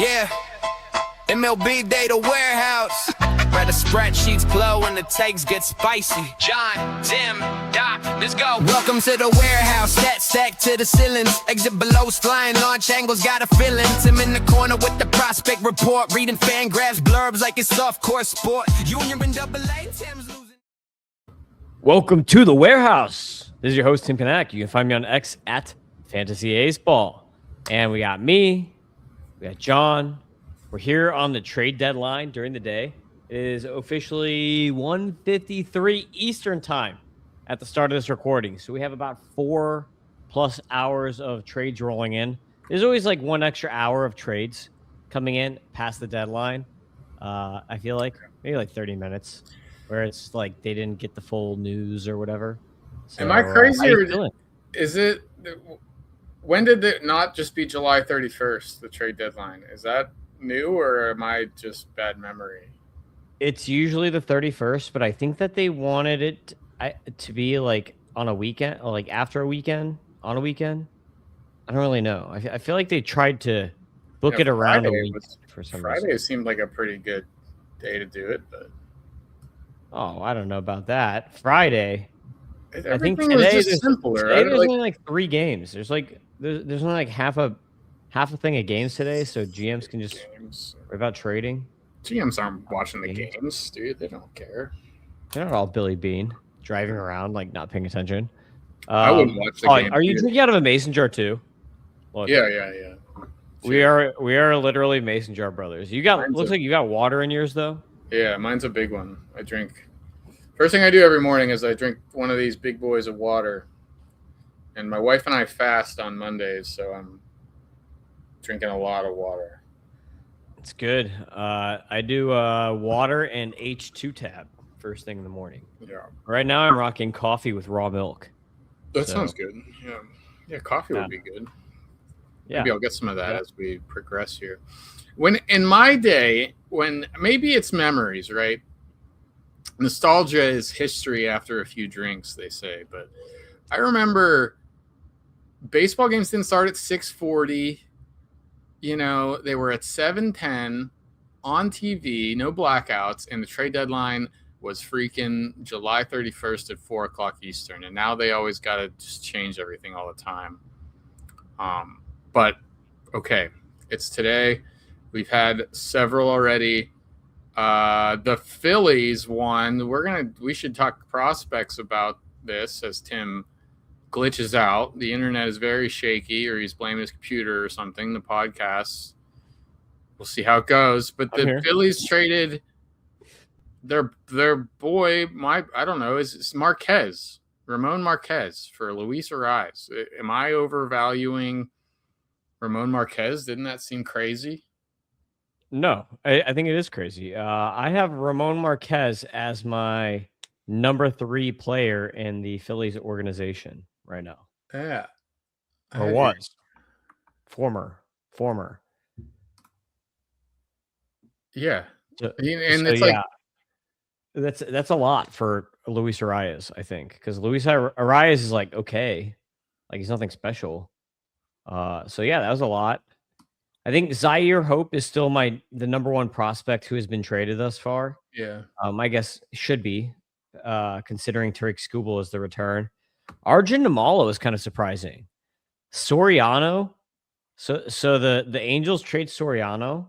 Yeah, MLB Data Warehouse. Where the spreadsheets flow and the takes get spicy. John, Tim, Doc, let's go. Welcome to the warehouse. Stat stack to the ceilings. Exit below's flying. Launch angles got a feeling. Tim in the corner with the prospect report. Reading fan graphs, blurbs like it's soft court sport. Junior and double A, Tim's losing. Welcome to the warehouse. This is your host, Tim Kanak. You can find me on X at Fantasy Ace Ball. And we got me, we got John. We're here on the trade deadline during the day. It is officially 1:53 Eastern time at the start of this recording. So we have about 4+ hours of trades rolling in. There's always like one extra hour of trades coming in past the deadline. I feel like maybe like 30 minutes where it's like they didn't get the full news or whatever. So, am I crazy or feeling? is it? When did it not just be July 31st, the trade deadline? Is that new or am I just bad memory? It's usually the 31st, but I think that they wanted it to be like on a weekend, or like after a weekend, on a weekend. I don't really know. I feel like they tried to book it around a week for some reason. Friday seemed like a pretty good day to do it, but I don't know about that. Friday. I think everything today was just simpler. Today there's only like 3 games. There's only like half a thing of games today, so GMs can just worry about trading. GMs aren't watching the games, dude. They don't care. They're not all Billy Bean driving around like not paying attention. I wouldn't watch the game. Are you drinking out of a mason jar too? Look, yeah. Sure. We are literally mason jar brothers. Looks like you got water in yours though. Yeah, mine's a big one. I drink. First thing I do every morning is I drink one of these big boys of water. And my wife and I fast on Mondays, so I'm drinking a lot of water. It's good. I do water and H2 tab first thing in the morning. Yeah. Right now I'm rocking coffee with raw milk. That sounds good. Yeah, coffee would be good. Yeah. Maybe I'll get some of that as we progress here. When in my day, when maybe it's memories, right? Nostalgia is history after a few drinks, they say. But I remember baseball games didn't start at 6:40. You know, they were at 7:10 on TV, no blackouts, and the trade deadline was freaking July 31st at 4 o'clock Eastern. And now they always got to just change everything all the time. But okay, it's today. We've had several already. The Phillies won. We should talk prospects about this as Tim glitches out. The internet is very shaky, or he's blaming his computer or something. The podcast, we'll see how it goes. But the Phillies traded their boy, I don't know, is Marquez, Ramon Marquez for Luis Ariz. Am I overvaluing Ramon Marquez? Didn't that seem crazy? No, I think it is crazy. I have Ramon Marquez as my number 3 player in the Phillies organization right now. Yeah. Or was. Former. Yeah. So it's like that's a lot for Luis Ariz, I think, because Luis Ariz is like okay, like he's nothing special. So yeah, that was a lot. I think Zaire Hope is still the number 1 prospect who has been traded thus far. Yeah. I guess should be, considering Tariq Skubal is the return. Arjun Namalo is kind of surprising. Soriano. So the Angels trade Soriano.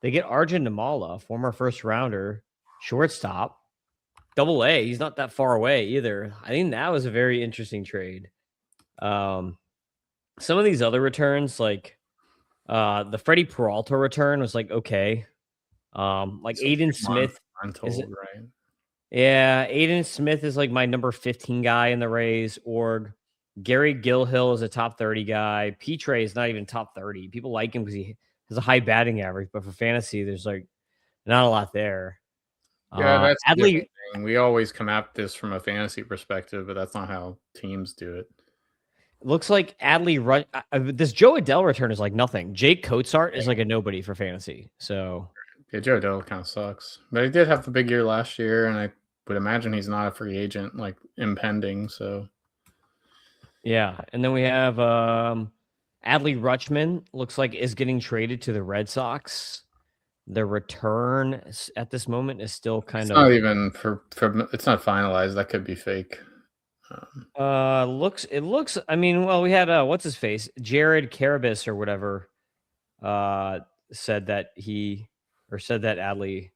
They get Arjun Namala, former first rounder, shortstop, Double A. He's not that far away either. I think that was a very interesting trade. Some of these other returns, like the Freddie Peralta return, was like okay. Like Aiden Smith. Right? Yeah, Aiden Smith is like my number 15 guy in the Rays org. Gary Gilhill is a top 30 guy. Petre is not even top 30. People like him because he has a high batting average, but for fantasy, there's like not a lot there. Yeah, that's Adley. We always come at this from a fantasy perspective, but that's not how teams do it. Looks like Adley. This Joe Adele return is like nothing. Jake Coatsart is like a nobody for fantasy. So yeah, Joe Adele kind of sucks, but he did have the big year last year, and I would imagine he's not a free agent like impending. So yeah, and then we have Adley Rutschman looks like is getting traded to the Red Sox. The return at this moment is still kind It's of not even for it's not finalized. That could be fake. looks. I mean, well, we had what's his face, Jared Carabas or whatever, said that Adley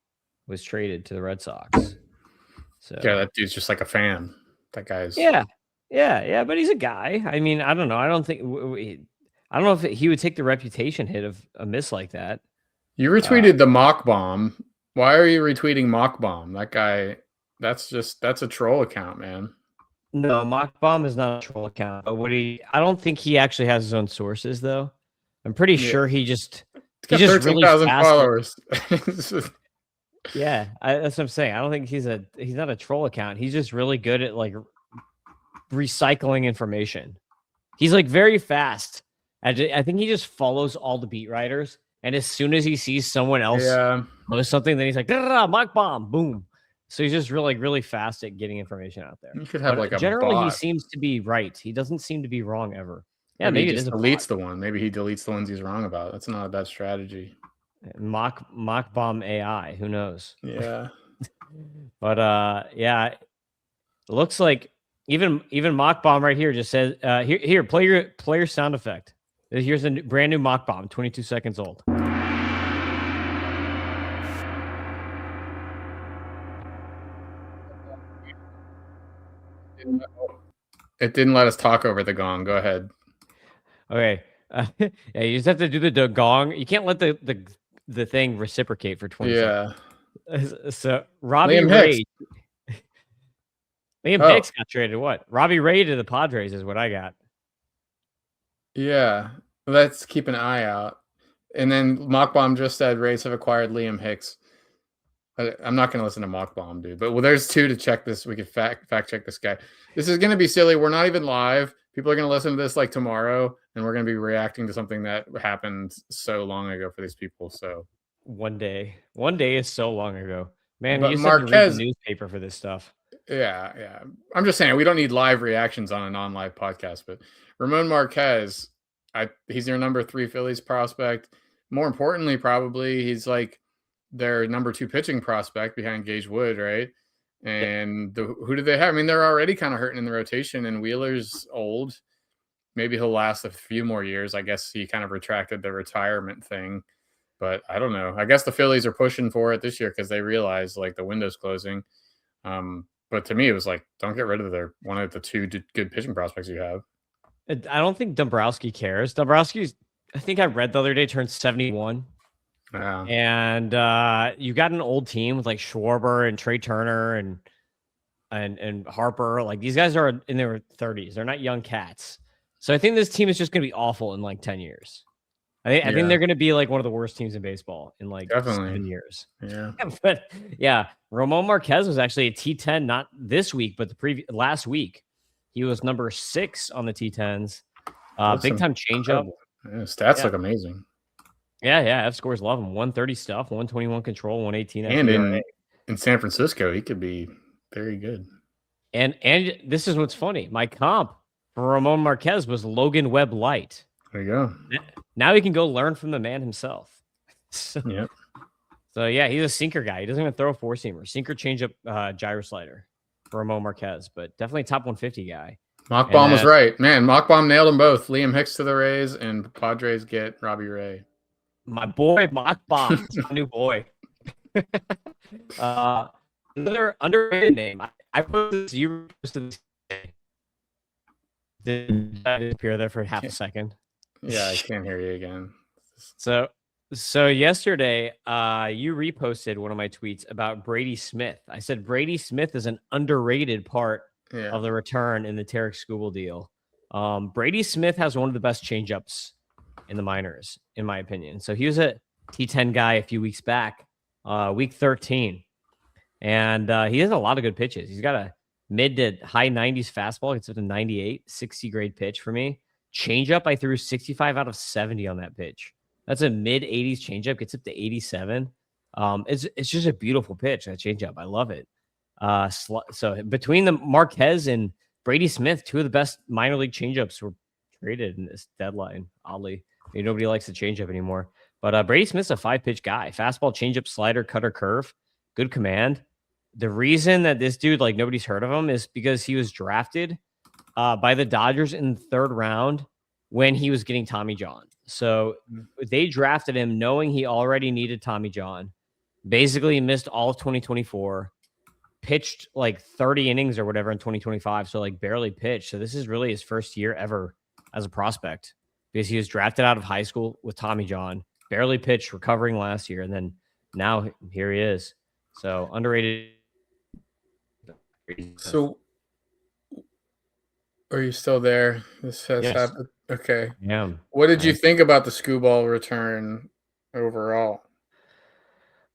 was traded to the Red Sox. So Yeah, that dude's just like a fan. That guy's yeah, but he's a guy. I mean, I don't know. I don't think I don't know if he would take the reputation hit of a miss like that. You retweeted the mock bomb. Why are you retweeting mock bomb? That guy, that's a troll account, man. No, Mock Bomb is not a troll account. But I don't think he actually has his own sources though. I'm pretty sure he just He's got he's just 13,000 followers. Yeah, that's what I'm saying. I don't think he's not a troll account. He's just really good at like recycling information. He's like very fast. I think he just follows all the beat writers, and as soon as he sees someone else post something, then he's like, mock bomb, boom. So he's just really fast at getting information out there. You could have like a generally bot. he seems to be right. He doesn't seem to be wrong ever. Yeah, maybe maybe he it just is deletes the one. Maybe he deletes the ones he's wrong about. That's not a bad strategy. Mock bomb AI. Who knows? Yeah. But yeah, it looks like even mock bomb right here just says here play your sound effect. Here's a brand new mock bomb, 22 seconds old. It didn't let us talk over the gong. Go ahead. Okay. Yeah, you just have to do the gong. You can't let the thing reciprocate for 20 seconds. So Robbie Ray. Liam Hicks got traded. What? Robbie Ray to the Padres is what I got. Yeah. Let's keep an eye out. And then Mockbomb just said Rays have acquired Liam Hicks. I'm not going to listen to Mockbomb, dude. But there's two to check this. We could fact check this guy. This is going to be silly. We're not even live. People are going to listen to this like tomorrow, and we're going to be reacting to something that happened so long ago for these people. So one day is so long ago, man. But You used Marquez, to read the newspaper for this stuff. Yeah. I'm just saying we don't need live reactions on a non-live podcast. But Ramon Marquez, he's their number 3 Phillies prospect. More importantly, probably he's like their number 2 pitching prospect behind Gage Wood, right? And who do they have? I mean, they're already kind of hurting in the rotation, and Wheeler's old. Maybe he'll last a few more years. I guess he kind of retracted the retirement thing, but I don't know. I guess the Phillies are pushing for it this year because they realize like the window's closing. But to me, it was like, don't get rid of one of the 2 good pitching prospects you have. I don't think Dombrowski cares. Dombrowski's, I think I read the other day, turned 71. Yeah. And you got an old team with like Schwarber and Trey Turner and Harper. Like these guys are in their 30s. They're not young cats. So I think this team is just going to be awful in like 10 years. I think they're going to be like one of the worst teams in baseball in like 7 years. Yeah. But yeah, Ramon Marquez was actually a T10, not this week, but last week. He was number 6 on the T10s. Big time changeup. Yeah, stats look amazing. Yeah. F scores love him. 130 stuff, 121 control, 118. And in San Francisco, he could be very good. And this is what's funny. My comp for Ramon Marquez was Logan Webb Light. There you go. Now he can go learn from the man himself. So yeah, he's a sinker guy. He doesn't even throw a 4-seamer. Sinker, changeup, gyro slider for Ramon Marquez, but definitely top 150 guy. Mockbomb was right. Man, Mockbomb nailed them both. Liam Hicks to the Rays, and Padres get Robbie Ray. My boy, Mockbomb. It's my new boy. Another underrated name. I posted this. You posted this. Did I disappear there for half a second? Yeah, I can't hear you again. So yesterday, you reposted one of my tweets about Brady Smith. I said Brady Smith is an underrated part of the return in the Tarek Skubal deal. Brady Smith has one of the best changeups in the minors, in my opinion. So he was a T10 guy a few weeks back, week 13. And he has a lot of good pitches. He's got a mid to high 90s fastball. It's up to 98, 60 grade pitch for me. Changeup, I threw 65 out of 70 on that pitch. That's a mid 80s changeup, gets up to 87. It's just a beautiful pitch, that changeup. I love it. So between the Marquez and Brady Smith, 2 of the best minor league changeups were created in this deadline. Oddly, nobody likes to change up anymore. But Brady Smith's a 5-pitch guy: fastball, changeup, slider, cutter, curve, good command. The reason that this dude, like, nobody's heard of him is because he was drafted by the Dodgers in the 3rd round when he was getting Tommy John. So they drafted him knowing he already needed Tommy John. Basically missed all of 2024, pitched like 30 innings or whatever in 2025. So like barely pitched. So this is really his first year ever as a prospect because he was drafted out of high school with Tommy John, barely pitched, recovering last year. And then now here he is. So underrated. So are you still there? This has happened. Okay. Yeah. What did you think about the Skubal return overall?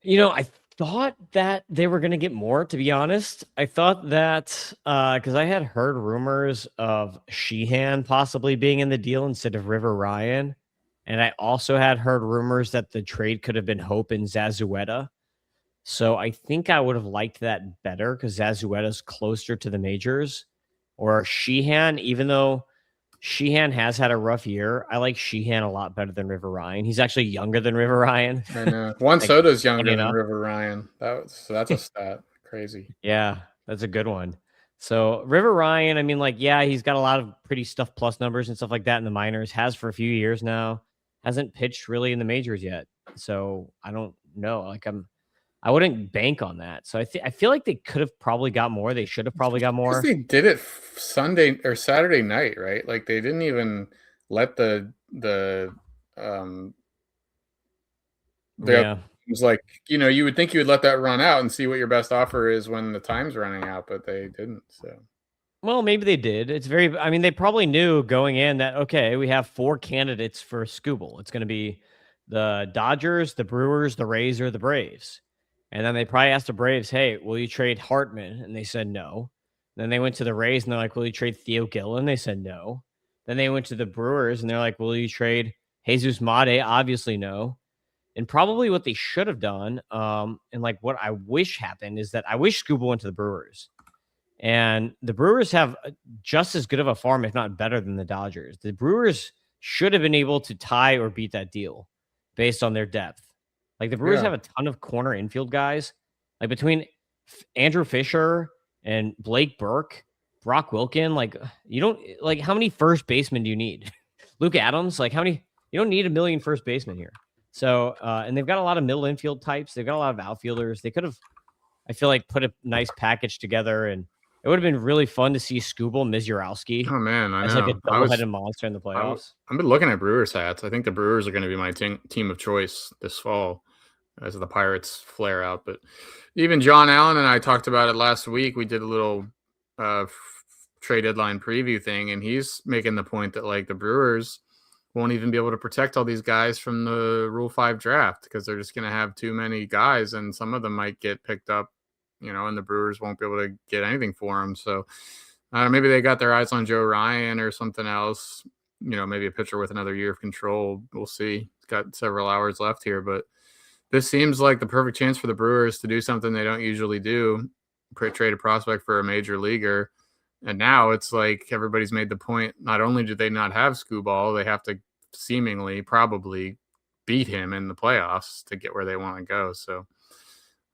I thought that they were going to get more, to be honest. I thought that because I had heard rumors of Sheehan possibly being in the deal instead of River Ryan. And I also had heard rumors that the trade could have been Hope and Zazueta. So I think I would have liked that better because Zazueta's closer to the majors. Or Sheehan, even though Sheehan has had a rough year, I like Sheehan a lot better than River Ryan. He's actually younger than River Ryan. I know. Juan Soto's younger than River Ryan. That's a stat. Crazy. Yeah, that's a good one. So River Ryan, I mean, like, yeah, he's got a lot of pretty stuff plus numbers and stuff like that in the minors. Has for a few years now. Hasn't pitched really in the majors yet. So I don't know. Like I wouldn't bank on that. So I feel like they could have probably got more. They should have probably got more. They did it Sunday or Saturday night, right? Like they didn't even let the it was like, you would think you would let that run out and see what your best offer is when the time's running out, but they didn't. So well, maybe they did. They probably knew going in that, okay, we have 4 candidates for Skubal. It's going to be the Dodgers, the Brewers, the Rays, or the Braves. And then they probably asked the Braves, hey, will you trade Hartman? And they said no. Then they went to the Rays and they're like, will you trade Theo Gillen? They said no. Then they went to the Brewers and they're like, will you trade Jesus Mate? Obviously no. And probably what they should have done, and like what I wish happened, is that I wish Skubal went to the Brewers. And the Brewers have just as good of a farm, if not better, than the Dodgers. The Brewers should have been able to tie or beat that deal based on their depth. Like the Brewers have a ton of corner infield guys. Like between Andrew Fisher and Blake Burke, Brock Wilken, like you don't like how many first basemen do you need? Luke Adams, like how many? You don't need a million first basemen here. So and they've got a lot of middle infield types. They've got a lot of outfielders. They could have, I feel like, put a nice package together, and it would have been really fun to see Skubal Mizurowski. Oh man, I as know. Like a double-headed monster in the playoffs. I've been looking at Brewers hats. I think the Brewers are going to be my team of choice this fall as the Pirates flare out. But even John Allen and I talked about it last week. We did a little trade deadline preview thing, and he's making the point that like the Brewers won't even be able to protect all these guys from the Rule 5 draft because they're just going to have too many guys, and some of them might get picked up, and the Brewers won't be able to get anything for them. So maybe they got their eyes on Joe Ryan or something else, maybe a pitcher with another year of control. We'll see. It's got several hours left here, but this seems like the perfect chance for the Brewers to do something they don't usually do, trade a prospect for a major leaguer. And now it's like everybody's made the point, not only do they not have Skubal, they have to seemingly probably beat him in the playoffs to get where they want to go. So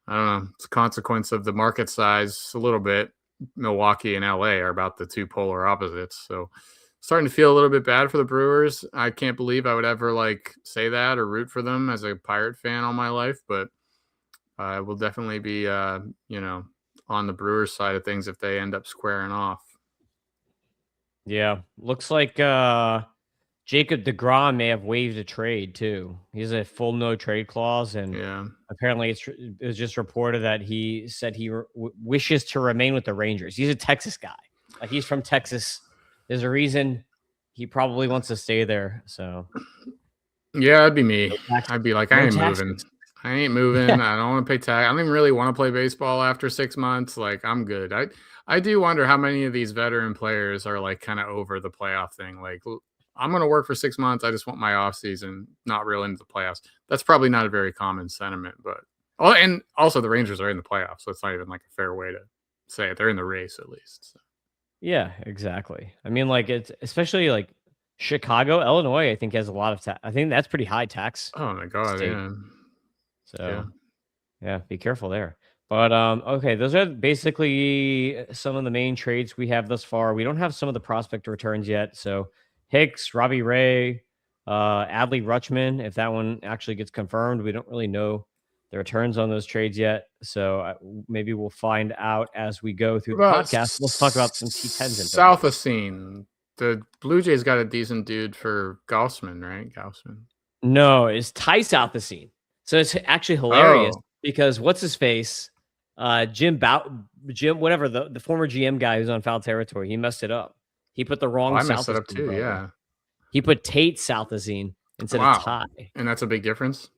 I don't know. It's a consequence of the market size a little bit. Milwaukee and LA are about the two polar opposites. So starting to feel a little bit bad for the Brewers. I can't believe I would ever say that or root for them as a Pirate fan all my life, but I will definitely be, on the Brewers side of things if they end up squaring off. Yeah. Looks like Jacob deGrom may have waived a trade too. He has a full no trade clause, and apparently it was just reported that he said he wishes to remain with the Rangers. He's a Texas guy. Like he's from Texas. There's a reason he probably wants to stay there. So yeah, that'd be me. I'd be like, I ain't moving. I ain't moving. Yeah. I don't want to pay tax. I don't even really want to play baseball after 6 months. Like, I'm good. I do wonder how many of these veteran players are kind of over the playoff thing. Like, I'm going to work for 6 months. I just want my off season, not real into the playoffs. That's probably not a very common sentiment, but and also the Rangers are in the playoffs, so it's not even a fair way to say it. They're in the race at least. So. Yeah, exactly. I mean, it's especially Chicago, Illinois, I think has a lot of tax. I think that's pretty high tax. Oh my god, state. yeah. So yeah, be careful there. But okay, those are basically some of the main trades we have thus far. We don't have some of the prospect returns yet. So Hicks, Robbie Ray, Adley Rutschman, if that one actually gets confirmed, we don't really know the returns on those trades yet. So maybe we'll find out as we go through the podcast. Let's talk about some T10s. South of scene. The Blue Jays got a decent dude for Gaussman, right? Gaussman. No, it's Ty Southacene. So it's actually hilarious because what's his face? Jim, whatever, the former GM guy who's on Foul Territory, he messed it up. He put the wrong. I messed it up too. brother. Yeah. He put Tate Southacene instead of Ty. And that's a big difference.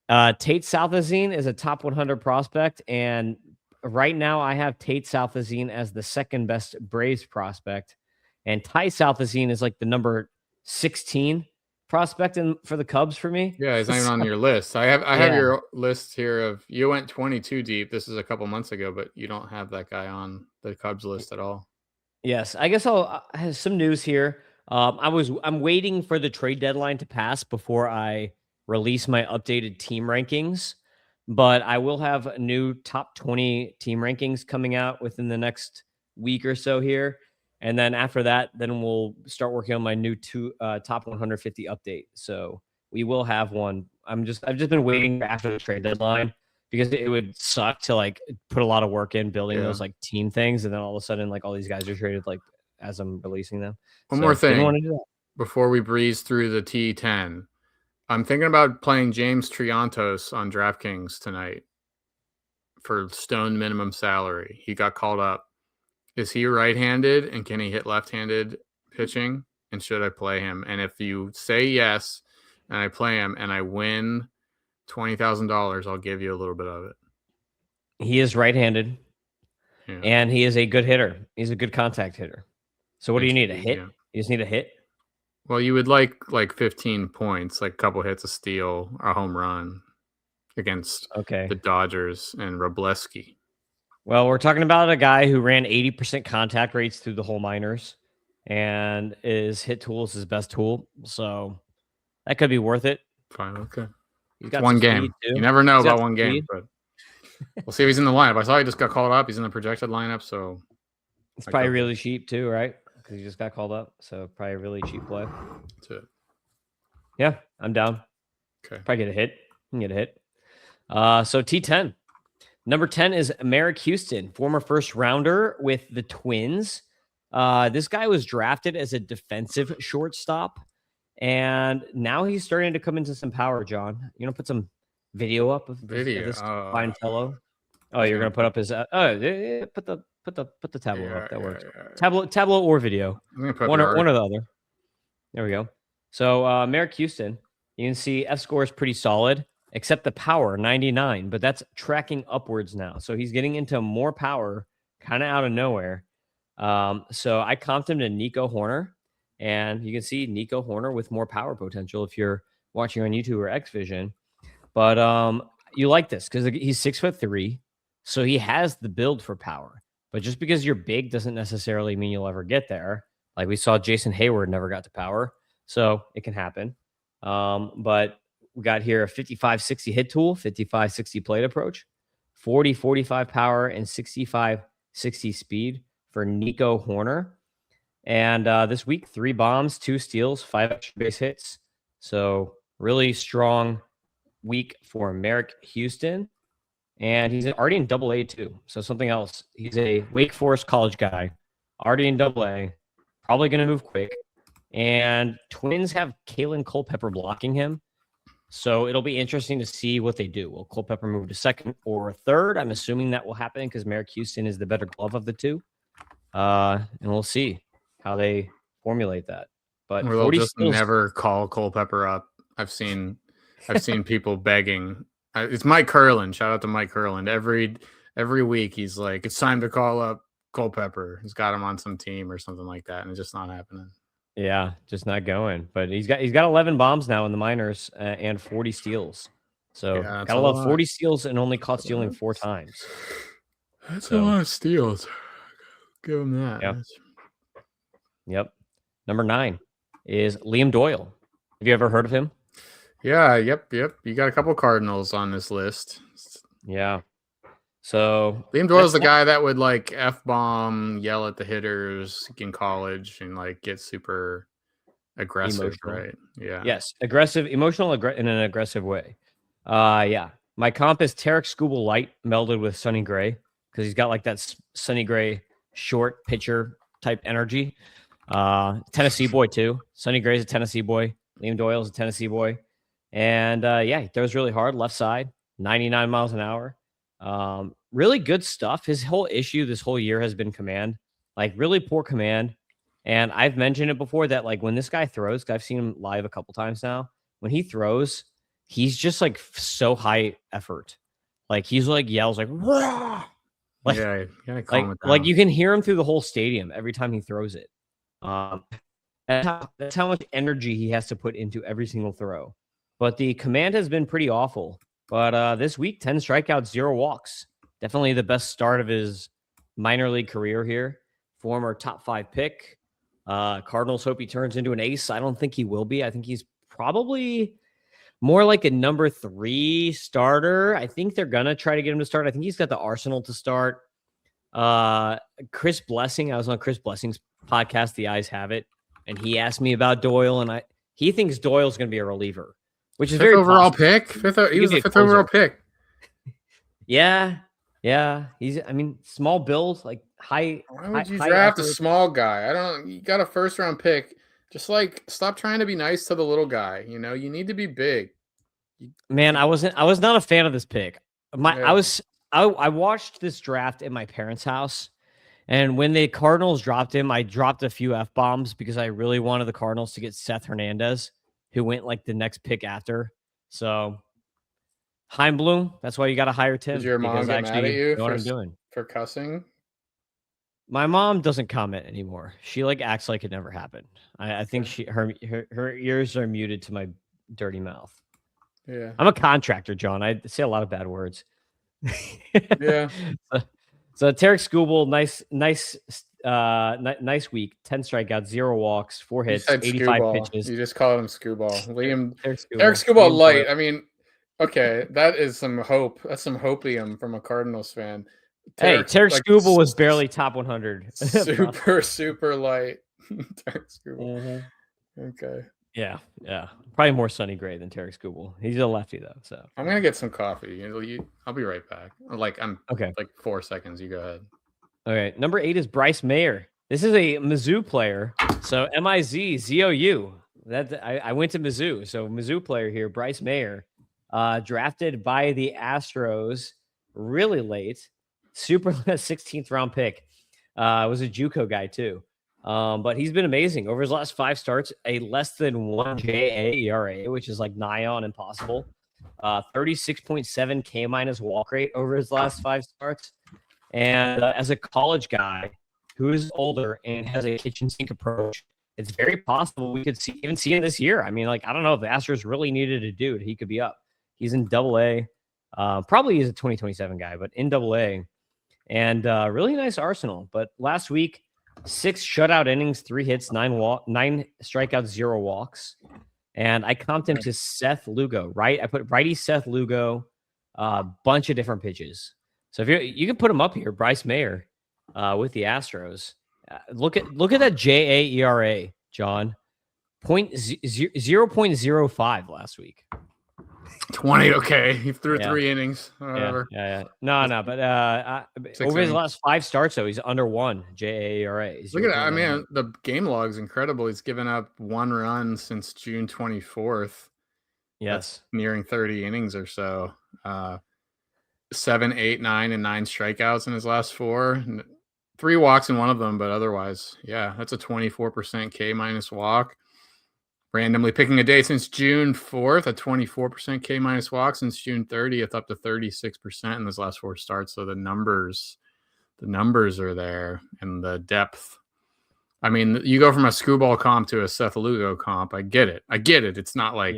Tate Southacene is a top 100 prospect, and right now I have Tate Southacene as the second best Braves prospect, and Ty Southacene is like the number 16 prospect for the Cubs for me. Yeah, he's not even on your list. I have your list here of you went 22 deep. This is a couple months ago, but you don't have that guy on the Cubs list at all. Yes, I guess I have some news here. I'm waiting for the trade deadline to pass before I release my updated team rankings, but I will have new top 20 team rankings coming out within the next week or so here. And then after that, then we'll start working on my new top 150 update. So we will have one. I've just been waiting after the trade deadline because it would suck to like put a lot of work in building those like team things, and then all of a sudden like all these guys are traded like as I'm releasing them. One more thing before we breeze through the T10. I'm thinking about playing James Triantos on DraftKings tonight for stone minimum salary. He got called up. Is he right-handed, and can he hit left-handed pitching? And should I play him? And if you say yes, and I play him, and I win $20,000, I'll give you a little bit of it. He is right-handed, and he is a good hitter. He's a good contact hitter. So what do you need? A hit? Yeah. You just need a hit? Well, you would like 15 points, like a couple hits, a steal, a home run against the Dodgers and Robleski. Well, we're talking about a guy who ran 80% contact rates through the whole minors, and his hit tool is his best tool. So that could be worth it. Fine, okay. He's got one game. You never know about one game, but we'll see if he's in the lineup. I saw he just got called up. He's in the projected lineup, so it's probably really cheap too, right? Because he just got called up, so probably a really cheap play. That's it. Yeah, I'm down. Okay. Probably get a hit. You can get a hit. So T10. Number 10 is Merrick Houston, former first rounder with the Twins. This guy was drafted as a defensive shortstop, and now he's starting to come into some power, John. You know, put some video up of this fine fellow. Oh, you're gonna put up his put the tableau up. That works. Tableau or video. I'm gonna put one or the other. There we go. So Merrick Houston, you can see F score is pretty solid, except the power 99, but that's tracking upwards now. So he's getting into more power, kind of out of nowhere. So I comped him to Nico Hoerner, and you can see Nico Hoerner with more power potential if you're watching on YouTube or Xvision. But you like this because he's 6'3", so he has the build for power. But just because you're big doesn't necessarily mean you'll ever get there. Like we saw Jason Hayward never got to power, so it can happen. But we got here a 55-60 hit tool, 55-60 plate approach, 40-45 power, and 65-60 speed for Nico Hoerner. And this week, 3 bombs, 2 steals, 5 extra base hits. So really strong week for Merrick Houston. And he's already in Double-A too. So something else. He's a Wake Forest college guy, already in Double-A, probably going to move quick. And Twins have Kalen Culpepper blocking him. So it'll be interesting to see what they do. Will Culpepper move to second or third? I'm assuming that will happen because Merrick Houston is the better glove of the two. And we'll see how they formulate that. But they'll just never call Culpepper up. I've seen people begging. It's Mike Kurland. Shout out to Mike Kurland. Every week he's like, it's time to call up Culpepper. He's got him on some team or something like that, and it's just not happening. Yeah, just not going. But he's got 11 bombs now in the minors and 40 steals. So gotta love 40 steals and only caught stealing 4 times. That's a lot of steals. Give him that. Yep. Number 9. is Liam Doyle. Have you ever heard of him? Yeah, yep. You got a couple Cardinals on this list. Yeah. So Liam Doyle's the guy that would like F-bomb, yell at the hitters in college, and like get super aggressive, emotional. right? Yeah. Yes, aggressive, emotional, in an aggressive way. Yeah. My comp is Tarek Skubal light melded with Sonny Gray because he's got like that Sonny Gray short pitcher type energy. Tennessee boy too. Sonny Gray's a Tennessee boy. Liam Doyle's a Tennessee boy. And yeah, he throws really hard left side, 99 miles an hour. Really good stuff. His whole issue this whole year has been command, like really poor command. And I've mentioned it before that like when this guy throws, 'cause I've seen him live a couple times now, when he throws, he's just like so high effort. Like he's like yells like, "Wah!" Like, yeah, you gotta calm it down. like you can hear him through the whole stadium every time he throws it. That's how much energy he has to put into every single throw. But the command has been pretty awful. But this week, 10 strikeouts, 0 walks. Definitely the best start of his minor league career here. Former top 5 pick. Cardinals hope he turns into an ace. I don't think he will be. I think he's probably more like a number 3 starter. I think they're going to try to get him to start. I think he's got the arsenal to start. Chris Blessing. I was on Chris Blessing's podcast, The Eyes Have It. And he asked me about Doyle. And he thinks Doyle's going to be a reliever. Which is fifth overall possible. pick. He was the 5th overall pick. Yeah. He's, I mean, small build, like high. Why would you draft a small guy? You got a 1st round pick. Just like stop trying to be nice to the little guy. You know, you need to be big. Man, I was not a fan of this pick. I watched this draft at my parents' house. And when the Cardinals dropped him, I dropped a few F-bombs because I really wanted the Cardinals to get Seth Hernandez, who went like the next pick after. So Heimblum, that's why you got to hire Tim. Did your mom get mad at you for cussing? My mom doesn't comment anymore. She like acts like it never happened. I think her ears are muted to my dirty mouth. Yeah. I'm a contractor, John. I say a lot of bad words. Yeah. So Tarek Skubal, nice week. 10 strikeouts, 0 walks, 4 hits, 85 pitches. You just called him Skubal. Tarek Skubal light. I mean, okay, that is some hope. That's some hopium from a Cardinals fan. Tarek Skubal was barely top 100. super light. Tarek Skubal. Mm-hmm. Okay. Yeah. Probably more Sonny Gray than Tarek Skubal. He's a lefty though, so I'm gonna get some coffee. I'll be right back. Okay. Like 4 seconds. You go ahead. Okay. Number 8 is Bryce Mayer. This is a Mizzou player. So Mizzou. I went to Mizzou. So Mizzou player here, Bryce Mayer, drafted by the Astros really late. Super 16th round pick. Was a JUCO guy too. But he's been amazing over his last 5 starts, a less than 1 JA ERA, which is like nigh on impossible. 36.7 K minus walk rate over his last 5 starts. And as a college guy who is older and has a kitchen sink approach, it's very possible we could even see him this year. I mean, like, I don't know if the Astros really needed a dude. He could be up. He's in AA. Probably is a 2027 guy, but in AA. And really nice arsenal. But last week, 6 shutout innings, 3 hits, 9 strikeouts, 0 walks. And I comped him to Seth Lugo, right? I put righty Seth Lugo, a bunch of different pitches. So if you can put him up here, Bryce Mayer with the Astros. Look at that JA ERA, John. 0.05 last week. 20. Okay, he threw 3 innings. Whatever. Yeah. No. But over his last 5 starts, though, he's under 1 JAERA. Look at that. I mean, the game log is incredible. He's given up 1 run since June 24th. Yes, that's nearing 30 innings or so. 7, 8, 9, and 9 strikeouts in his last 4. 3 walks in one of them, but otherwise, yeah, that's a 24% K minus walk. Randomly picking a day since June 4th, a 24% K minus walk since June 30th, up to 36% in those last 4 starts. So the numbers are there, and the depth. I mean, you go from a Skubal comp to a Seth Lugo comp. I get it. It's not like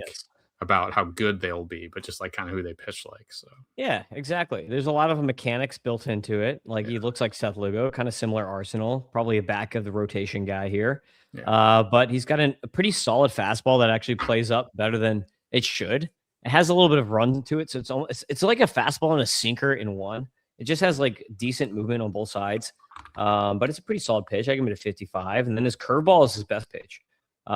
about how good they'll be, but just like kind of who they pitch like. So Yeah, exactly. There's a lot of mechanics built into it. Like he looks like Seth Lugo, kind of similar arsenal, probably a back of the rotation guy here. But he's got a pretty solid fastball that actually plays up better than it should. It has a little bit of run to it, so it's like a fastball and a sinker in one. It just has like decent movement on both sides, but it's a pretty solid pitch. I give it a 55, and then his curveball is his best pitch.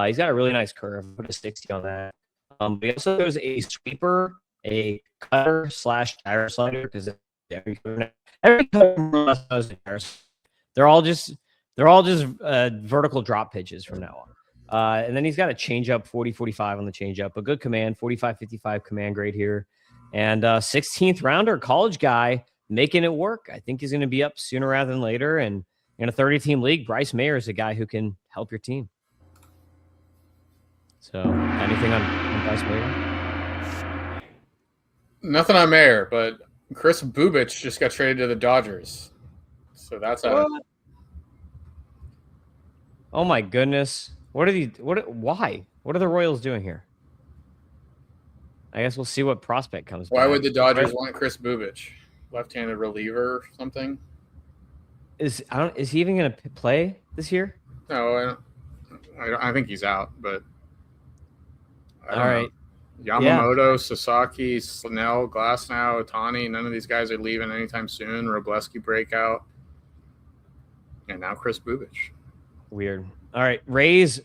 He's got a really nice curve. Put a 60 on that. But he also has a sweeper, a cutter / gyro slider, because every cutter has a gyro. They're all just vertical drop pitches from now on. And then he's got a changeup, 40-45 on the changeup, a good command, 45-55 command grade here, and 16th rounder, college guy, making it work. I think he's going to be up sooner rather than later. And in a 30-team league, Bryce Mayer is a guy who can help your team. So, anything on Bryce Mayer? Nothing on Mayer, but Chris Bubich just got traded to the Dodgers. So that's Oh my goodness. Why? What are the Royals doing here? I guess we'll see what prospect comes Why back. would the Dodgers want Chris Bubich? Left-handed reliever or something? Is he even going to play this year? No, I think he's out, but all right. Yamamoto, Sasaki, Snell, Glasnow, Ohtani, none of these guys are leaving anytime soon. Robleski breakout. And now Chris Bubich. Weird. All right, Rays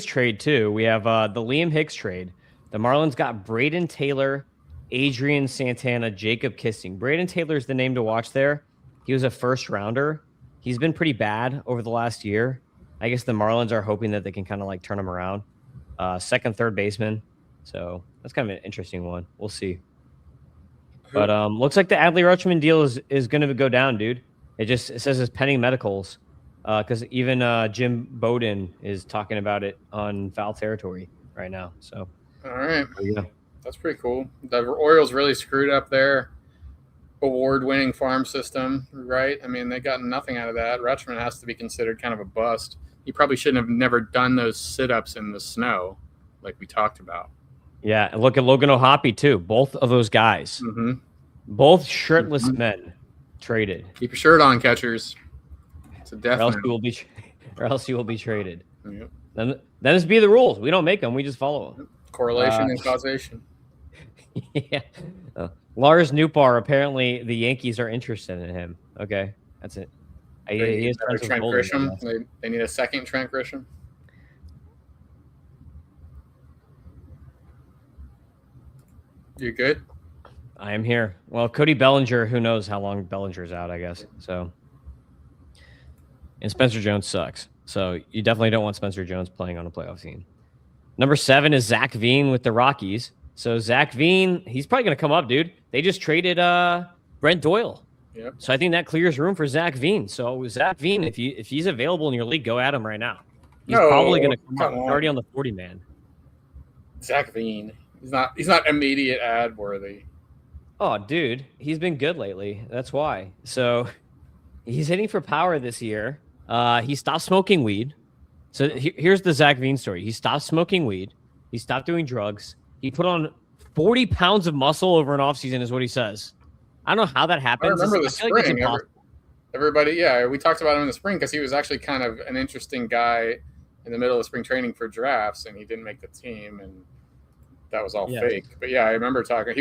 trade too. We have the Liam Hicks trade. The Marlins got Braden Taylor, Adrian Santana, Jacob Kissing. Braden Taylor is the name to watch there. He was a first rounder. He's been pretty bad over the last year. I guess the Marlins are hoping that they can kind of like turn him around. Second, third baseman. So that's kind of an interesting one. We'll see. But looks like the Adley Rutschman deal is going to go down, dude. It says it's pending medicals. Because even Jim Bowden is talking about it on foul territory right now. So, all right, yeah, that's pretty cool. The Orioles really screwed up their award-winning farm system, right? I mean, they got nothing out of that. Rutschman has to be considered kind of a bust. He probably shouldn't have never done those sit-ups in the snow, like we talked about. Yeah, and look at Logan O'Hoppe too. Both of those guys, both shirtless men, traded. Keep your shirt on, catchers. It's a definite. Or else you will be traded. Yep. Then it's be the rules. We don't make them. We just follow them. Correlation and causation. Yeah. Lars Nootbaar, apparently the Yankees are interested in him. Okay, that's it. He is Trent Grisham. They need a second Trent Grisham. You good? I am here. Well, Cody Bellinger, who knows how long Bellinger's out, I guess. So. And Spencer Jones sucks. So you definitely don't want Spencer Jones playing on a playoff team. Number 7 is Zach Veen with the Rockies. So Zach Veen, he's probably going to come up, dude. They just traded Brent Doyle. Yep. So I think that clears room for Zach Veen. So Zach Veen, if he's available in your league, go at him right now. He's probably going to come up already on the 40-man. Zach Veen. He's not immediate ad worthy. Oh, dude. He's been good lately. That's why. So he's hitting for power this year. He stopped smoking weed. So here's the Zach Veen story. He stopped smoking weed. He stopped doing drugs. He put on 40 pounds of muscle over an offseason is what he says. I don't know how that happens. I remember the spring. Everybody, we talked about him in the spring because he was actually kind of an interesting guy in the middle of spring training for drafts, and he didn't make the team, and that was all fake. But I remember talking.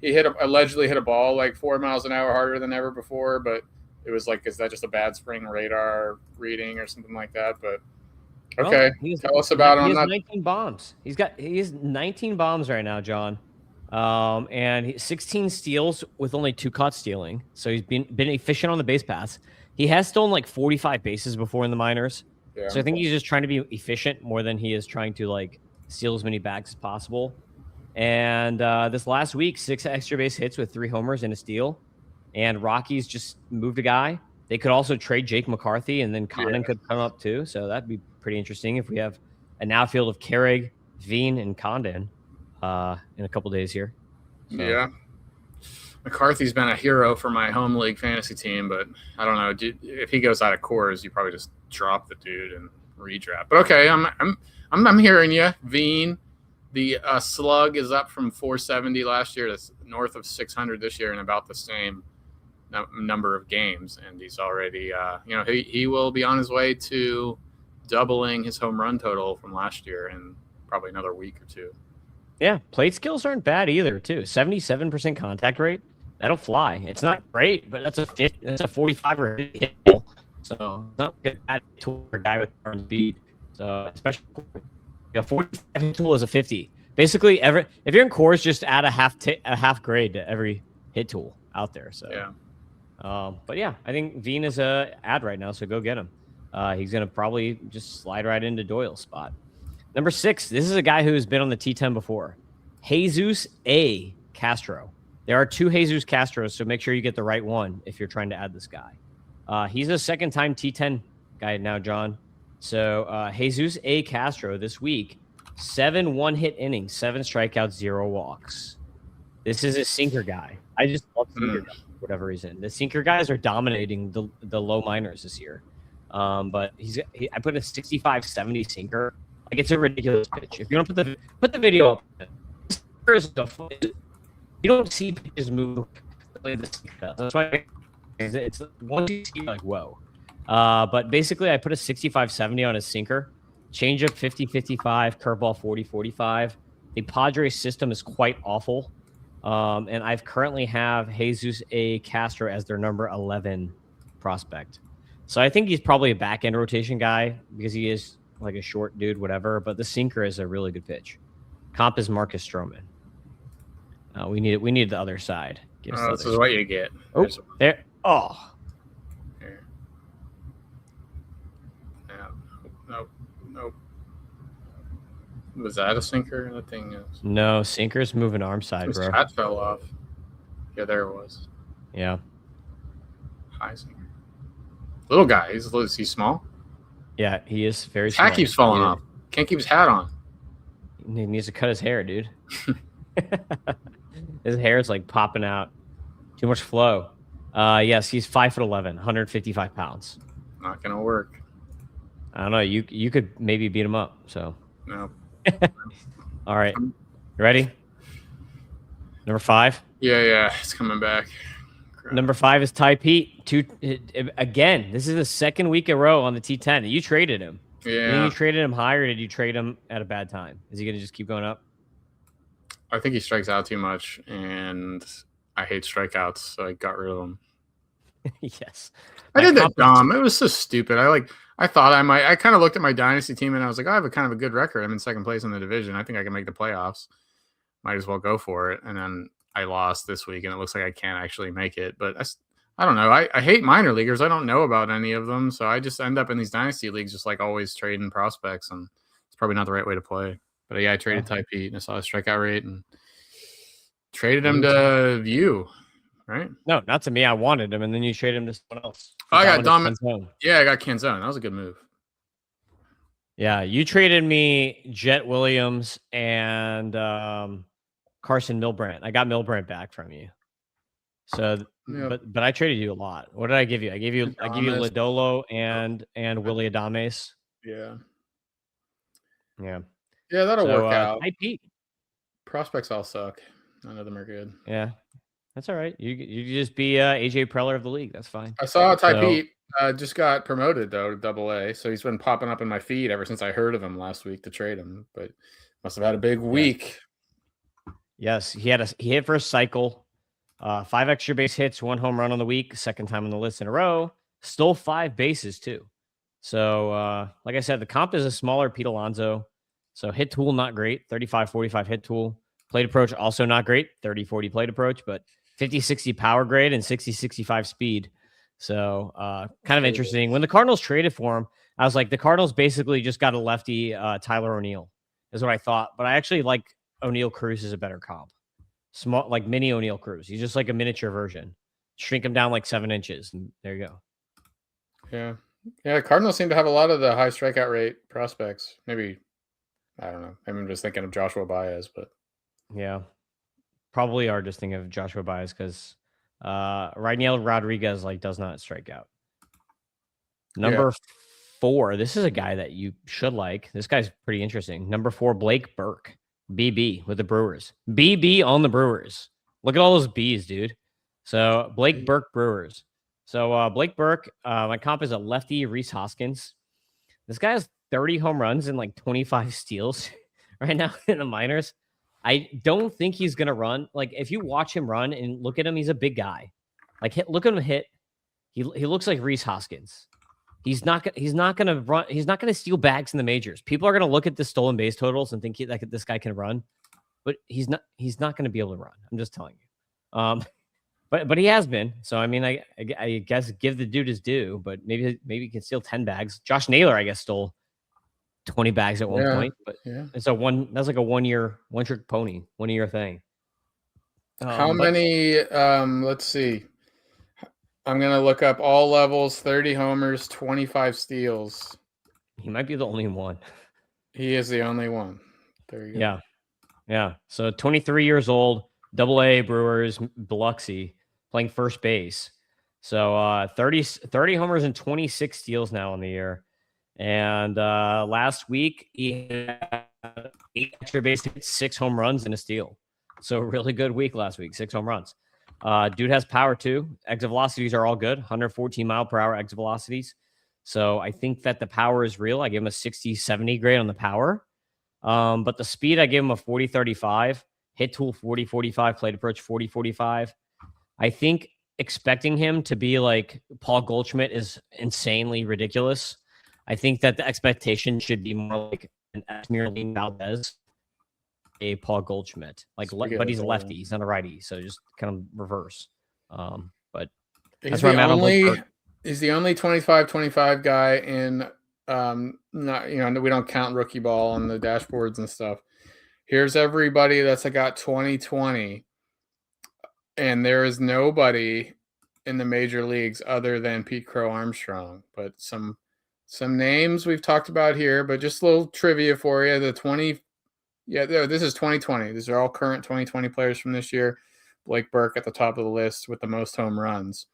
He allegedly hit a ball like 4 miles an hour harder than ever before, but it was like, is that just a bad spring radar reading or something like that? But okay, tell us about him. He has 19 bombs. He has 19 bombs right now, John. And 16 steals with only 2 caught stealing. So he's been efficient on the base paths. He has stolen like 45 bases before in the minors. Yeah, so I think he's just trying to be efficient more than he is trying to like steal as many bags as possible. And this last week, 6 extra base hits with 3 homers and a steal. And Rockies just moved a guy. They could also trade Jake McCarthy, and then Condon could come up too. So that'd be pretty interesting if we have an outfield of Carrig, Veen, and Condon in a couple days here. So. Yeah. McCarthy's been a hero for my home league fantasy team, but I don't know. If he goes out of Coors, you probably just drop the dude and redraft. But okay, I'm hearing you. Veen, The slug is up from 470 last year to north of 600 this year, and about the same number of games. And he's already, he will be on his way to doubling his home run total from last year in probably another week or two. Yeah, plate skills aren't bad either, too. 77% contact rate. That'll fly. It's not great, but that's a 45 or a hit tool. So it's not a good bad tool for a guy with arm speed. So especially 45 hit tool is a 50. Basically, if you're in cores, just add a half grade to every hit tool out there. So yeah. But yeah, I think Veen is a ad right now, so go get him. He's gonna probably just slide right into Doyle's spot. Number 6, this is a guy who has been on the T10 before. Jesus A. Castro. There are 2 Jesus Castros, so make sure you get the right one if you're trying to add this guy. He's a second-time T10 guy now, John. So Jesus A. Castro this week, 7 one-hit innings, 7 strikeouts, 0 walks. This is a sinker guy. I just love sinker guys for whatever reason. The sinker guys are dominating the low minors this year. But I put a 65-70 sinker. Like, it's a ridiculous pitch. If you don't put the video up, you don't see pitches move like this. That's why it's once you see, like, whoa. But basically, I put a 65-70 on his sinker, changeup 50-55, curveball 40-45. The Padres system is quite awful, and I've currently have Jesus A. Castro as their number 11 prospect. So I think he's probably a back end rotation guy because he is like a short dude, whatever. But the sinker is a really good pitch. Comp is Marcus Stroman. We need the other side. This is what you get. Oh, there. Oh. Here. Yeah. Nope. Was that a sinker? That thing is. No, sinker's moving arm side, bro. That fell off. Yeah, there it was. Yeah. High sinker. Little guy. Is he small? Yeah, he is very His small. hat keeps falling off. Can't keep his hat on. He needs to cut his hair, dude. His hair is like popping out. Too much flow. Yes, he's 5'11", 155 pounds. Not gonna work. I don't know. You could maybe beat him up. So. No. All right. You ready? Number 5. Yeah, it's coming back. Crap. Number 5 is Ty Pete. Again, this is the second week in a row on the T10. You traded him. Yeah. You traded him high, or did you trade him at a bad time? Is he going to just keep going up? I think he strikes out too much, and I hate strikeouts, so I got rid of him. Yes. I did that dumb. It was so stupid. I thought I might. I kind of looked at my dynasty team, and I was like, I have a kind of a good record. I'm in second place in the division. I think I can make the playoffs. Might as well go for it. And then I lost this week, and it looks like I can't actually make it. But I don't know. I hate minor leaguers. I don't know about any of them, so I just end up in these dynasty leagues just like always trading prospects, and it's probably not the right way to play. But yeah, I traded Ty Pete, and I saw his strikeout rate, and traded him to you, right? No, not to me. I wanted him, and then you traded him to someone else. I got Canzone. Yeah, I got Canzone. That was a good move. Yeah, you traded me Jet Williams and Carson Milbrandt. I got Milbrandt back from you. So, but I traded you a lot. What did I give you? I gave you Lodolo and Willy Adames. Yeah. Yeah. Yeah, that'll work out. Hi, Pete. Prospects all suck. None of them are good. Yeah, that's all right. You just be AJ Preller of the league. That's fine. I saw Ty Pete just got promoted though to AA, so he's been popping up in my feed ever since I heard of him last week to trade him. But must have had a big week. Yes, he hit for a cycle, 5 extra base hits, 1 home run on the week, second time on the list in a row. Stole 5 bases too. So like I said, the comp is a smaller Pete Alonso. So hit tool, not great. 35-45 hit tool. Plate approach, also not great. 30-40 plate approach, but 50-60 power grade and 60-65 speed. So kind of interesting. When the Cardinals traded for him, I was like, the Cardinals basically just got a lefty Tyler O'Neill, is what I thought. But I actually like O'Neill Cruz is a better comp. Small, like mini O'Neill Cruz. He's just like a miniature version. Shrink him down like 7 inches. And there you go. Yeah. Yeah, Cardinals seem to have a lot of the high strikeout rate prospects. Maybe, I don't know. I'm just thinking of Joshua Baez, but yeah, probably are just thinking of Joshua Baez because Rainiel Rodriguez does not strike out. Number 4, this is a guy that you should like. This guy's pretty interesting. Number 4, Blake Burke. BB with the Brewers. BB on the Brewers. Look at all those B's, dude. So Blake Burke Brewers. So Blake Burke, my comp is a lefty, Rhys Hoskins. This guy has 30 home runs and like 25 steals right now in the minors. I don't think he's gonna run. Like if you watch him run and look at him, he's a big guy. Like look at him hit. He looks like Rhys Hoskins. He's not gonna run. He's not gonna steal bags in the majors. People are gonna look at the stolen base totals and think that this guy can run, but he's not. He's not gonna be able to run. I'm just telling you. But he has been. So I mean, I guess give the dude his due. But maybe he can steal 10 bags. Josh Naylor, I guess, stole 20 bags at one point. But it's that's like a 1 year, one trick pony, 1 year thing. How many? Let's see. I'm going to look up all levels, 30 homers, 25 steals. He might be the only one. He is the only one. There you go. Yeah. Yeah. So 23 years old, AA Brewers, Biloxi, playing first base. So 30 homers and 26 steals now in the year. And last week, he had 8 extra base hits, 6 home runs, and a steal. So really good week last week, 6 home runs. Dude has power too. Exit velocities are all good. 114 mile per hour exit velocities. So I think that the power is real. I give him a 60, 70 grade on the power. But the speed, I give him a 40, 35. Hit tool 40, 45. Plate approach 40, 45. I think expecting him to be like Paul Goldschmidt is insanely ridiculous. I think that the expectation should be more like an Esmeralda Valdez, a Paul Goldschmidt, but he's a lefty, he's not a righty, so just kind of reverse. But he's the only 25-25 guy in not we don't count rookie ball on the dashboards and stuff. Here's everybody that's got 2020, and there is nobody in the major leagues other than Pete Crow Armstrong. But some names we've talked about here, but just a little trivia for you. This is 2020. These are all current 2020 players from this year. Blake Burke at the top of the list with the most home runs.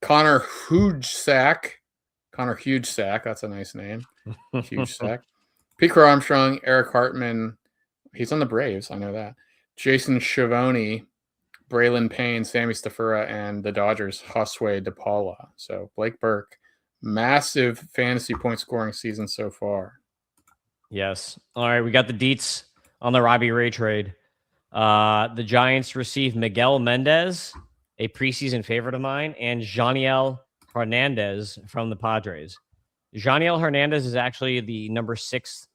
Connor Hugesack. That's a nice name. Hugesack. Pete Crow Armstrong, Eric Hartman. He's on the Braves. I know that. Jason Schiavone, Braylon Payne, Sammy Stafura, and the Dodgers, Josue De Paula. So Blake Burke, massive fantasy point scoring season so far. Yes. All right. We got the deets on the Robbie Ray trade. The Giants received Miguel Mendez, a preseason favorite of mine, and Janiel Hernandez from the Padres. Janiel Hernandez is actually the number 6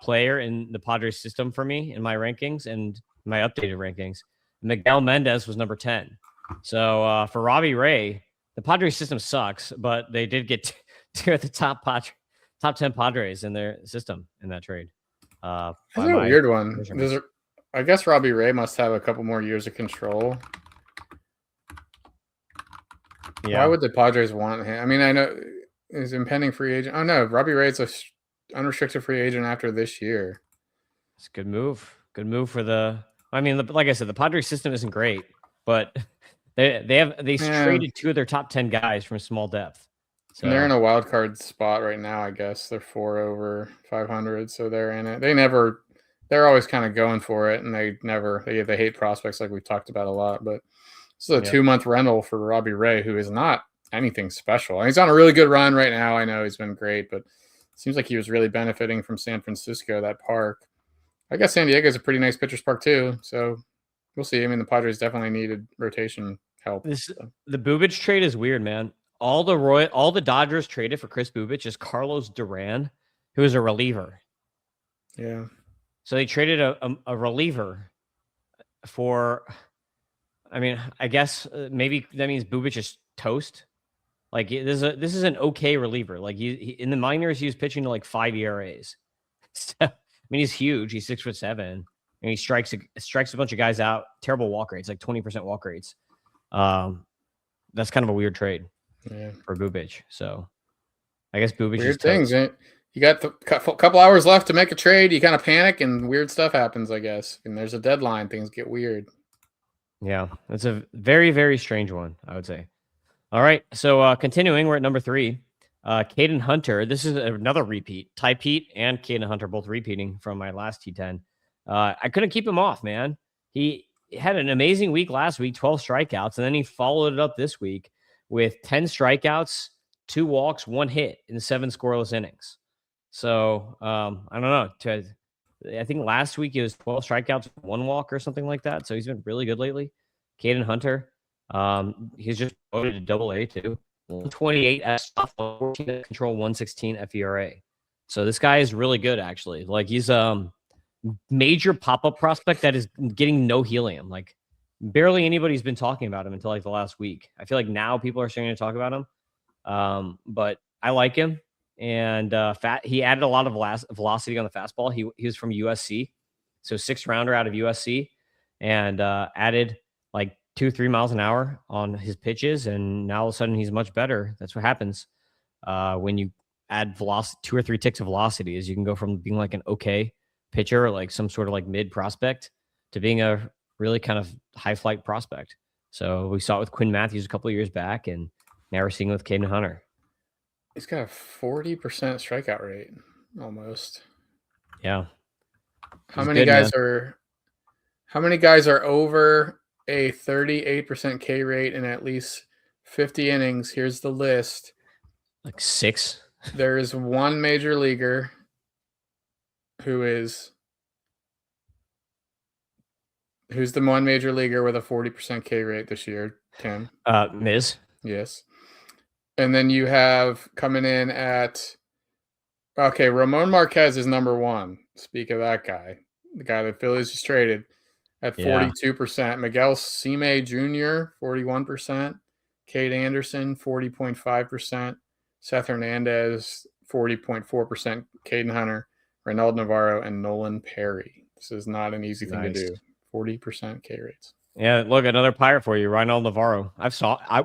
player in the Padres system for me in my rankings and my updated rankings. Miguel Mendez was number 10. So for Robbie Ray, the Padres system sucks, but they did get to the top 10 Padres in their system in that trade. That's a weird one. I guess Robbie Ray must have a couple more years of control. Yeah. Why would the Padres want him? I mean, I know he's impending free agent. Oh no, Robbie Ray's a unrestricted free agent after this year. It's a good move. Good move for the. I mean, like I said, the Padres system isn't great, but they traded 2 of their top 10 guys from small depth. So and they're in a wild card spot right now. I guess they're 4 over 500, so they're in it. They're always kind of going for it, and they hate prospects like we've talked about a lot. But this is a 2-month rental for Robbie Ray, who is not anything special. And he's on a really good run right now. I know he's been great, but it seems like he was really benefiting from San Francisco, that park. I guess San Diego is a pretty nice pitcher's park too, so we'll see. I mean, the Padres definitely needed rotation help. The Bubic trade is weird, man. All the Dodgers traded for Chris Bubic is Carlos Duran, who is a reliever. Yeah. So they traded a reliever for. I mean, I guess maybe that means Bubic is toast. Like this is an okay reliever. Like he in the minors, he was pitching to like 5 ERAs. So, I mean, he's huge. He's 6'7", and he strikes a bunch of guys out. Terrible walk rates, like 20% walk rates. That's kind of a weird trade for Bubic. So I guess Bubic weird things. You got a couple hours left to make a trade. You kind of panic, and weird stuff happens. I guess, and there's a deadline. Things get weird. Yeah, it's a very, very strange one, I would say. All right, so continuing, we're at number 3. Caden Hunter. This is another repeat. Ty Pete and Caden Hunter both repeating from my last T10. I couldn't keep him off, man. He had an amazing week last week, 12 strikeouts, and then he followed it up this week with 10 strikeouts, 2 walks, 1 hit in 7 scoreless innings. So I don't know. I think last week it was 12 strikeouts, 1 walk or something like that. So he's been really good lately. Caden Hunter, he's just voted to Double-A too. 128 at softball, 14 at control, 116 FERA. So this guy is really good, actually. Like he's major pop-up prospect that is getting no helium. Like barely anybody's been talking about him until like the last week. I feel like now people are starting to talk about him. But I like him. And he added a lot of velocity on the fastball. He was from USC, so 6th rounder out of USC, and added like 2-3 miles an hour on his pitches, and now all of a sudden he's much better. That's what happens when you add velocity, 2 or 3 ticks of velocity, is you can go from being like an okay pitcher, or like some sort of like mid prospect, to being a really kind of high flight prospect. So we saw it with Quinn Matthews a couple of years back, and now we're seeing it with Caden Hunter. He's got a 40% strikeout rate, almost. Yeah. How many guys are over a 38% K rate in at least 50 innings? Here's the list. Like 6. There is one major leaguer who's the one major leaguer with a 40% K rate this year, Tim? Miz. Yes. And then you have coming in at, okay, Ramon Marquez is number 1. Speak of that guy, the guy that Phillies just traded, at 42%. Miguel Sime Jr., 41%. Cade Anderson, 40.5%. Seth Hernandez, 40.4%. Caden Hunter, Reynaldo Navarro, and Nolan Perry. This is not an easy thing to do. 40% K rates. Yeah, look, another Pirate for you, Reynaldo Navarro.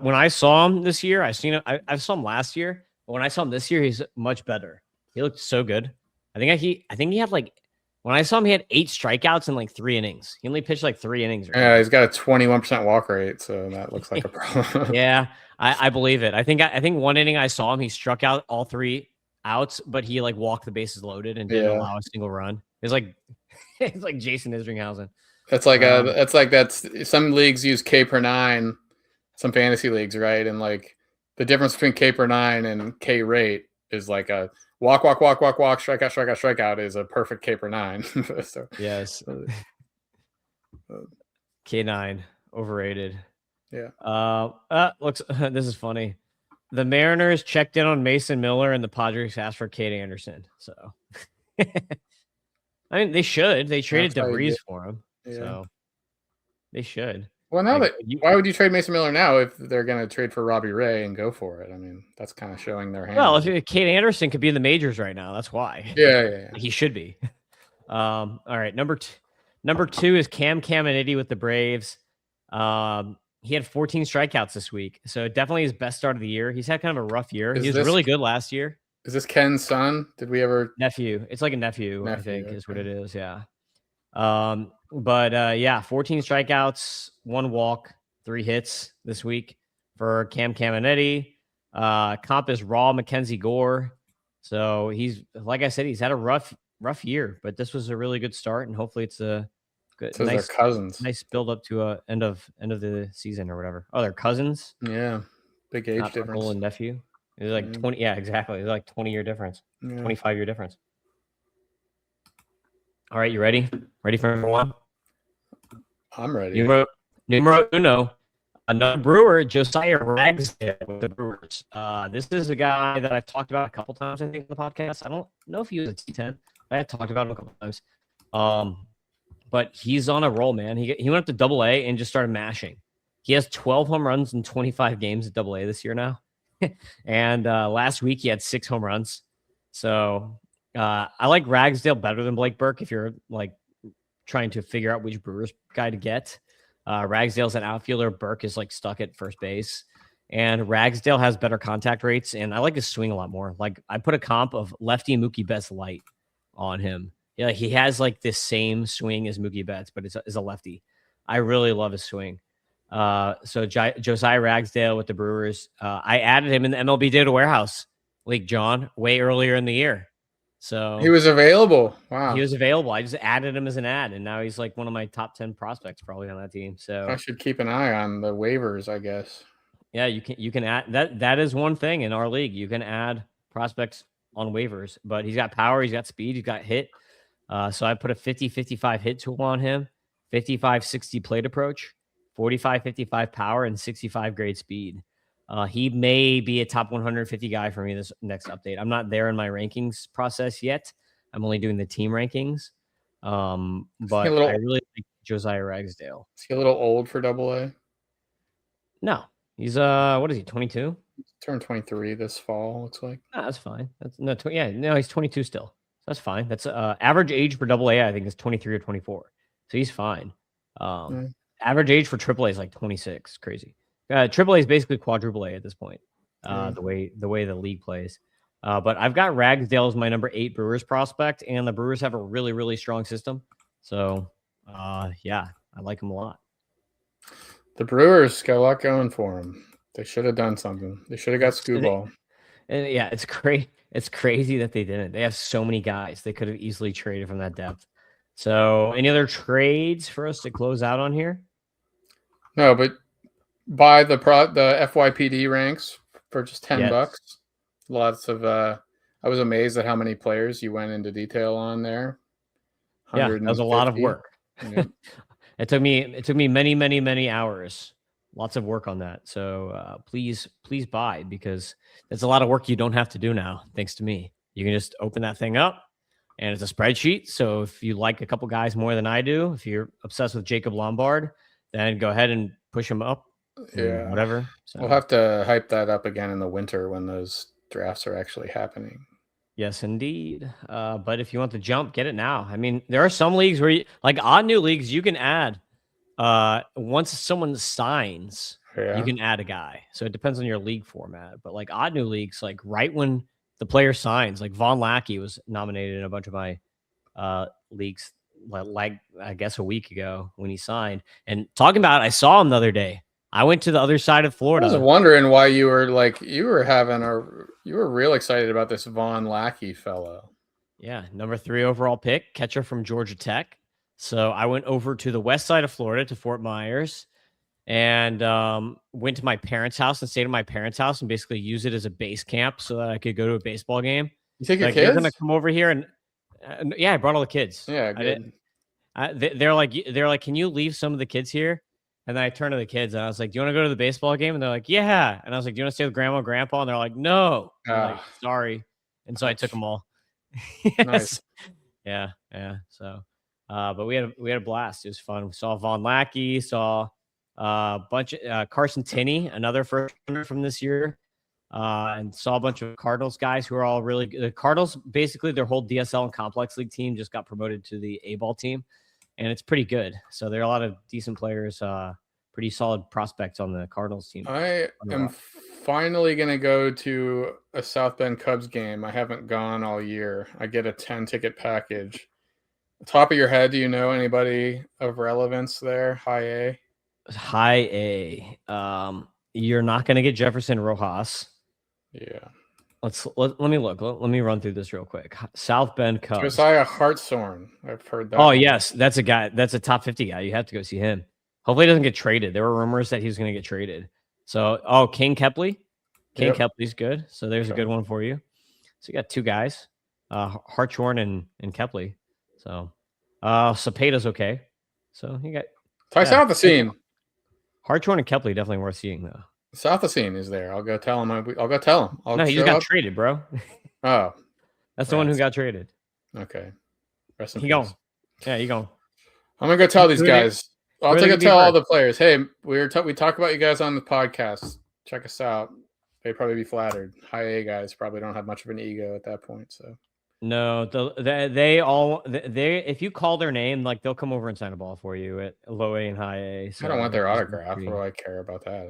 When I saw him this year, I saw him last year, but when I saw him this year, he's much better. He looked so good. I think he had like, when I saw him, he had 8 strikeouts in like 3 innings. He only pitched like 3 innings. Yeah, he's got a 21% walk rate, so that looks like a problem. Yeah, I believe it. I think 1 inning I saw him, he struck out all 3 outs, but he like walked the bases loaded and didn't allow a single run. It's like it's like Jason Isringhausen. That's like some leagues use K per 9, some fantasy leagues, right? And like the difference between K per 9 and K rate is like a walk, strikeout is a perfect K per 9. So, yes. K9 overrated. Yeah. Looks. This is funny. The Mariners checked in on Mason Miller, and the Padres asked for Cade Anderson. So, I mean, they should. They traded DeVries for him. Yeah. So they should. Well, now why would you trade Mason Miller now if they're going to trade for Robbie Ray and go for it? I mean, that's kind of showing their hand. Well, if Cade Anderson could be in the majors right now, that's why. Yeah. He should be. All right, number 2 is Cam Caminiti with the Braves. He had 14 strikeouts this week, so definitely his best start of the year. He's had kind of a rough year. He was really good last year. Is this Ken's son? Did we ever? Nephew. It's like a nephew, I think, is what it is. Yeah. But 14 strikeouts, 1 walk, 3 hits this week for Cam Caminiti. Comp is Raw Mackenzie Gore. So he's, like I said, he's had a rough year, but this was a really good start, and hopefully it's a good, so nice cousins. Nice build up to a end of the season or whatever. Oh, they're cousins. Yeah, big age difference. Uncle and nephew. It's like 20. Yeah, exactly. It's like 20-year difference. 25-year difference. All right, you ready? Ready for number 1? I'm ready. Numero uno. Another Brewer, Josiah Ragsdale with the Brewers. This is a guy that I've talked about a couple times, I think, on the podcast. I don't know if he was a T10. I have talked about him a couple times. But he's on a roll, man. He went up to Double-A and just started mashing. He has 12 home runs in 25 games at Double-A this year now. And last week he had 6 home runs. So I like Ragsdale better than Blake Burke if you're like trying to figure out which Brewers guy to get. Ragsdale's an outfielder. Burke is like stuck at first base. And Ragsdale has better contact rates, and I like his swing a lot more. Like I put a comp of lefty Mookie Betts light on him. Yeah, he has like this same swing as Mookie Betts, but it's a lefty. I really love his swing. So Josiah Ragsdale with the Brewers. I added him in the MLB Data Warehouse League, John, way earlier in the year. So He was available. Wow. he was available. I just added him as an ad, and now he's like one of my top 10 prospects probably on that team. So I should keep an eye on the waivers, I guess. yeah, you can add that. That is one thing in our league. You can add prospects on waivers, but he's got power, he's got speed, he's got hit. So I put a 50-55 hit tool on him, 55-60 plate approach, 45-55 power, and 65 grade speed. He may be a top 150 guy for me this next update. I'm not there in my rankings process yet. I'm only doing the team rankings. But I really like Josiah Ragsdale. Is he a little old for AA? No, he's what is he, 22? Turned 23 this fall, looks like. Oh, that's fine. That's no, he's 22 still. That's fine. That's average age for AA, I think, is 23 or 24. So he's fine. Average age for AAA is like 26. Crazy. AAA is basically quadruple A at this point. The way the league plays. But I've got Ragsdale as my number 8 Brewers prospect, and the Brewers have a really, really strong system. So yeah, I like him a lot. The Brewers got a lot going for them. They should have done something. They should have got Skubal. And yeah, it's great. It's crazy that they didn't. They have so many guys. They could have easily traded from that depth. So, any other trades for us to close out on here? No, but buy the FYPD ranks for just $10. Lots of I was amazed at how many players you went into detail on there. Yeah, that was a lot of work. Yeah. It took me many hours. Lots of work on that. So please buy, because there's a lot of work you don't have to do now, thanks to me. You can just open that thing up, and it's a spreadsheet. So if you like a couple guys more than I do, if you're obsessed with Jacob Lombard, then go ahead and push him up. Yeah, whatever. So we'll have to hype that up again in the winter when those drafts are actually happening. Yes, indeed. But if you want the jump, get it now. I mean, there are some leagues where, like odd new leagues, you can add once someone signs, you can add a guy. So it depends on your league format. But like odd new leagues, like right when the player signs, like Von Lackey was nominated in a bunch of my leagues, like I guess a week ago when he signed. And talking about, I saw him the other day. I went to the other side of Florida. I was wondering why you were real excited about this Von Lackey fellow. Yeah, number 3 overall pick, catcher from Georgia Tech. So I went over to the west side of Florida to Fort Myers, and went to my parents' house and stayed at my parents' house and basically use it as a base camp so that I could go to a baseball game. You take your kids? You're gonna come over here and yeah, I brought all the kids. Yeah, good. They're like, can you leave some of the kids here? And then I turned to the kids and I was like, do you want to go to the baseball game? And they're like, yeah. And I was like, do you want to stay with grandma and grandpa? And they're like, no. I'm like, sorry. And so I took them all. Yes. Nice. Yeah. So, but we had a blast. It was fun. We saw Von Lackey, saw a bunch of Carson Tinney, another first runner from this year, and saw a bunch of Cardinals guys who are all really good. The Cardinals, basically their whole DSL and complex league team just got promoted to the A-ball team. And it's pretty good. So there are a lot of decent players, pretty solid prospects on the Cardinals team. I am finally going to go to a South Bend Cubs game. I haven't gone all year. I get a 10-ticket package. Top of your head, do you know anybody of relevance there? High A? High A. You're not going to get Jefferson Rojas. Yeah. Let me look. Let me run through this real quick. South Bend Cubs. Josiah Hartshorn. I've heard that. Oh, yes. That's a guy. That's a top 50 guy. You have to go see him. Hopefully he doesn't get traded. There were rumors that he was going to get traded. So, King Kepley. King Kepley's good. So there's a good one for you. So you got 2 guys, Hartshorn and Kepley. So Cepeda's okay. So you got South the scene. Hartshorn and Kepley definitely worth seeing though. South the scene is there. I'll go tell him. I'll go tell him. No, he just got traded, bro. Oh, that's the one who got traded. Okay. He gone. Yeah, you go. I'm gonna go tell these guys. I'll go tell all the players. Hey, we talk about you guys on the podcast. Check us out. They'd probably be flattered. High A guys probably don't have much of an ego at that point. So no, they if you call their name, like they'll come over and sign a ball for you at low A and high A. So I don't want their autograph. What do I care about that?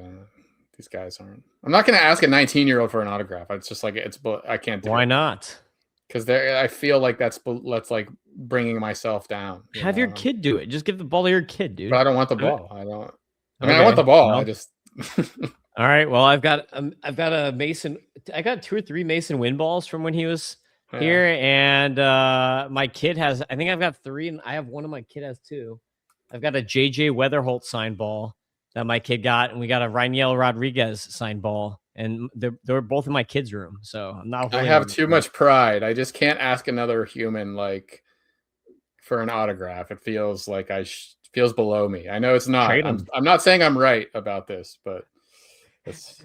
These guys aren't. I'm not going to ask a 19-year-old for an autograph. It's just like I can't do it. Why not? Because I feel like that's like bringing myself down. Have your kid do it. Just give the ball to your kid, dude. But I don't want the ball. I want the ball. No. I just. All right. Well, I've got a Mason. I got 2 or 3 Mason win balls from when he was here, and my kid has. I think I've got 3, and I have one of my kid has 2. I've got a JJ Weatherholt signed ball that my kid got, and we got a Rainiel Rodriguez signed ball, and they're both in my kid's room. So I'm not. I have too much pride. I just can't ask another human like for an autograph. It feels like feels below me. I know it's not. I'm not saying I'm right about this, but it's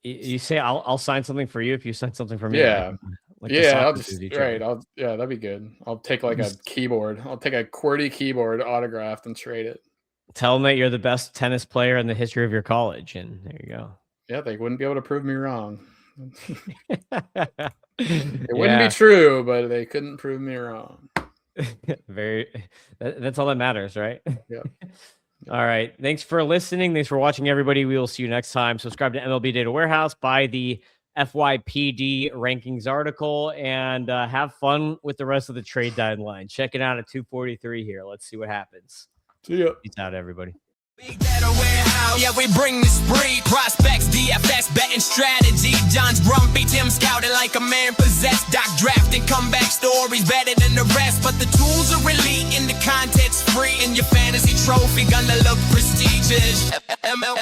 You say I'll sign something for you if you sign something for me. Yeah. I'll just that'd be good. I'll take like a keyboard. I'll take a QWERTY keyboard autographed and trade it. Tell them that you're the best tennis player in the history of your college, and there you go. Yeah, they wouldn't be able to prove me wrong. It wouldn't be true, but they couldn't prove me wrong. That's all that matters, right? Yeah. All right. Thanks for listening. Thanks for watching, everybody. We will see you next time. Subscribe to MLB Data Warehouse, buy the FYPD rankings article, and have fun with the rest of the trade deadline. Check it out at 2:43 here. Let's see what happens. See ya. Peace out, everybody. Big Data Warehouse, yeah, we bring the spree. Prospects, DFS, betting strategy. John's grumpy, Tim scouted like a man possessed. Doc drafting comeback stories better than the rest. But the tools are elite and the content's free. And your fantasy trophy gonna look prestigious. ML.